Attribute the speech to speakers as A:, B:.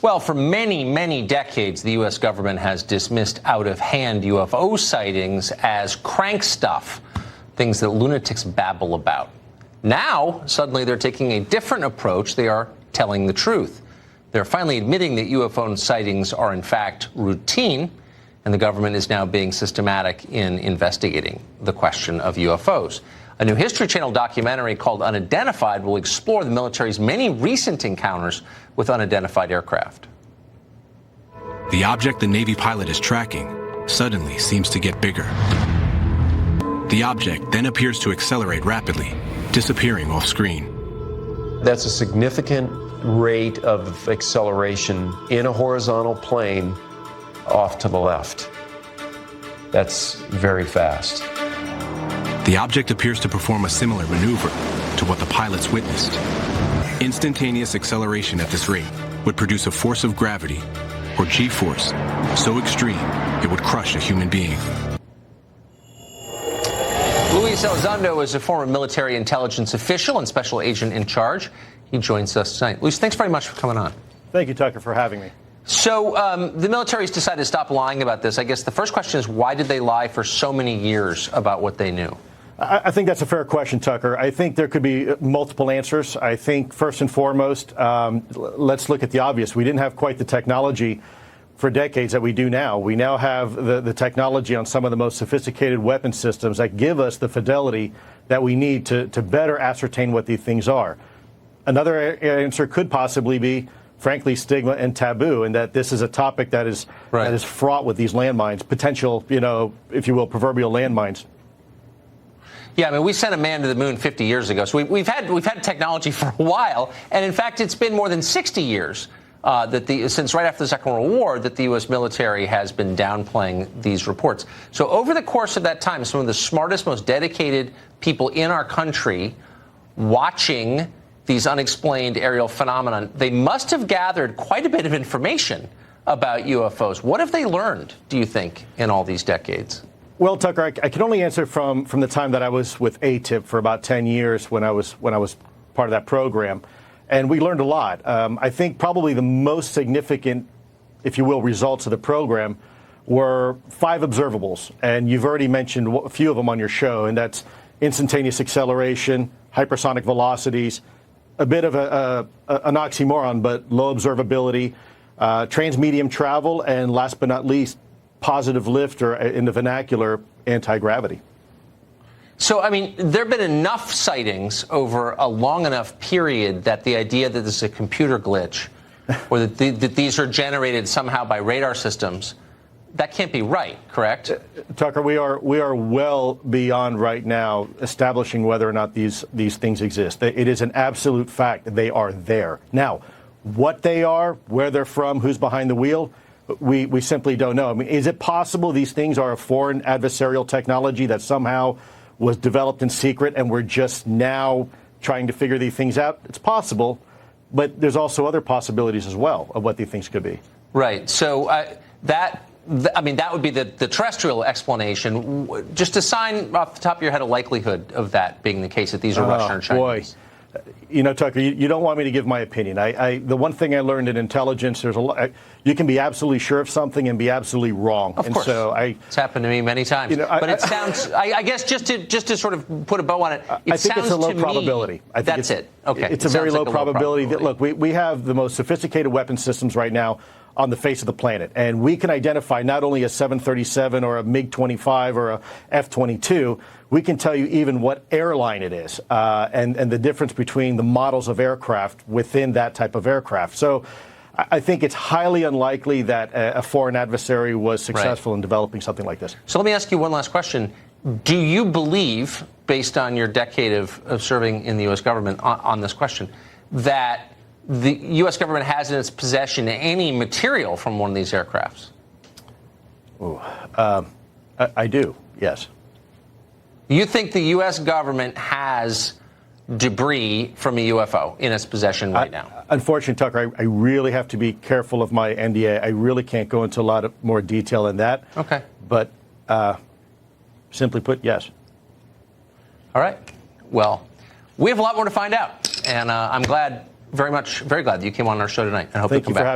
A: Well, for many, many decades, the U.S. government has dismissed out-of-hand UFO sightings as crank stuff, things that lunatics babble about. Now, suddenly, they're taking a different approach. They are telling the truth. They're finally admitting that UFO sightings are, in fact, routine, and the government is now being systematic in investigating the question of UFOs. A new History Channel documentary called Unidentified will explore the military's many recent encounters with unidentified aircraft.
B: The object the Navy pilot is tracking suddenly seems to get bigger. The object then appears to accelerate rapidly, disappearing off screen.
C: That's a significant rate of acceleration in a horizontal plane off to the left. That's very fast.
B: The object appears to perform a similar maneuver to what the pilots witnessed. Instantaneous acceleration at this rate would produce a force of gravity, or G-force, so extreme it would crush a human being.
A: Luis Elizondo is a former military intelligence official and special agent in charge. He joins us tonight. Luis, thanks very much for coming on.
D: Thank you, Tucker, for having me.
A: So the military's decided to stop lying about this. I guess the first question is, why did they lie for so many years about what they knew?
D: I think that's a fair question, Tucker. I think there could be multiple answers. I think, first and foremost, let's look at the obvious. We didn't have quite the technology for decades that we do now. We now have the technology on some of the most sophisticated weapon systems that give us the fidelity that we need to better ascertain what these things are. Another answer could possibly be, frankly, stigma and taboo, and that this is a topic that is fraught with these landmines, potential, if you will, proverbial landmines.
A: Yeah, I mean, we sent a man to the moon 50 years ago, so we've had technology for a while, and in fact, it's been more than 60 years since right after the Second World War that the U.S. military has been downplaying these reports. So over the course of that time, some of the smartest, most dedicated people in our country watching these unexplained aerial phenomena, they must have gathered quite a bit of information about UFOs. What have they learned, do you think, in all these decades?
D: Well, Tucker, I can only answer from the time that I was with ATIP for about 10 years when I was part of that program, and we learned a lot. I think probably the most significant, if you will, results of the program were 5 observables, and you've already mentioned a few of them on your show, and that's instantaneous acceleration, hypersonic velocities, a bit of an oxymoron, but low observability, transmedium travel, and last but not least, positive lift, or in the vernacular, anti-gravity.
A: So, I mean, there have been enough sightings over a long enough period that the idea that this is a computer glitch or that these are generated somehow by radar systems, that can't be right, correct?
D: Tucker, we are well beyond right now establishing whether or not these things exist. It is an absolute fact that they are there. Now, what they are, where they're from, who's behind the wheel, we simply don't know. I mean, is it possible these things are a foreign adversarial technology that somehow was developed in secret and we're just now trying to figure these things out? It's possible, but there's also other possibilities as well of what these things could be.
A: Right. So that would be the terrestrial explanation. Just assign off the top of your head a likelihood of that being the case, that these are Russian or Chinese.
D: Boy. Tucker, you don't want me to give my opinion. The one thing I learned in intelligence, there's a lot. You can be absolutely sure of something and be absolutely wrong.
A: Of course, so it's happened to me many times. But it sounds. I guess just to sort of put a bow on it.
D: I think it's a low probability.
A: That's it. Okay.
D: It's a very low probability. Look, we have the most sophisticated weapon systems right now on the face of the planet, and we can identify not only a 737 or a MiG-25 or a F-22. We can tell you even what airline it is and the difference between the models of aircraft within that type of aircraft. So I think it's highly unlikely that a foreign adversary was successful in developing something like this.
A: So let me ask you one last question. Do you believe, based on your decade of serving in the U.S. government on this question, that the U.S. government has in its possession any material from one of these aircrafts?
D: I do, yes.
A: You think the U.S. government has debris from a UFO in its possession right now?
D: Unfortunately, Tucker, I really have to be careful of my NDA. I really can't go into a lot of more detail than that.
A: Okay.
D: But simply put, yes.
A: All right. Well, we have a lot more to find out. And I'm very glad that you came on our show tonight. I hope
D: Thank you for having me.